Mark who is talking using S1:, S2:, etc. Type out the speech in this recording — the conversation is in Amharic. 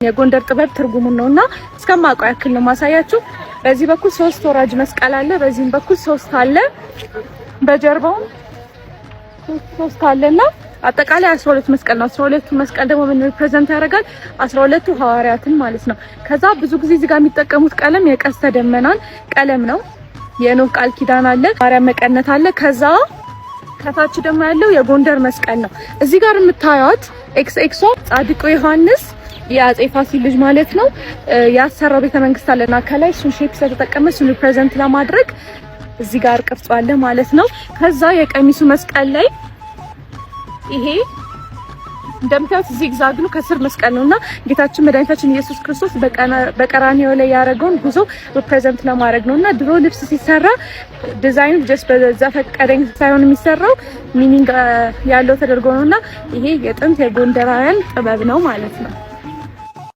S1: የጎንደር ጥበብ ትርጉሙን ነውና እስከማውቀው ያክል ነው ማሳያችሁ። በዚህ በኩል 3 ወራጅ መስቀል አለ፣ በዚህም በኩል 3 አለ፣ በጀርባው 3 አለና አጠቃላይ 12 መስቀል ነው። 12ቱ መስቀል ደግሞ ምን ሪፕሬዘንት ያደርጋል? 12ቱ ሐዋርያትን ማለት ነው። ከዛ ብዙ ጊዜ እዚህ ጋር የሚጠቀሙት ቀለም የቀስተ ደመናን ቀለም ነው። የኖህ ቃል ኪዳን አለ፣ ማርያም መቀነት አለ። ከዛ ከታች ደግሞ ያለው የጎንደር መስቀል ነው። እዚህ ጋር የምታዩት ኤክስ ጻድቁ ዮሐንስ የአጼ ፋሲል ልጅ ማለት ነው ያሰራው ቤተመንግስት አለና ከላይ እሱን ሼፕ ስለተጠቀመ እሱን ሪፕሬዘንት ለማድረግ እዚህ ጋር ቅርጽ አለ ማለት ነው። ከዛ የቀሚሱ መስቀል ላይ ይሄ እንደምታዩት ዚግዛግ ነው፣ ከስር መስቀል ነውና ጌታችን መድኃኒታችን ኢየሱስ ክርስቶስ በቀራንዮ ላይ ያደረገውን ጉዞ ሪፕሬዘንት ለማድረግ ነውና ድሮ ልብስ ሲሰራ ዲዛይኑ ጀስት በዘፈቀደኝ ሳይሆን የሚሰራው ሚኒንግ ያለው ተደርጎ ነውና ይሄ የጥንት የጎንደራውያን ጥበብ ነው ማለት ነው።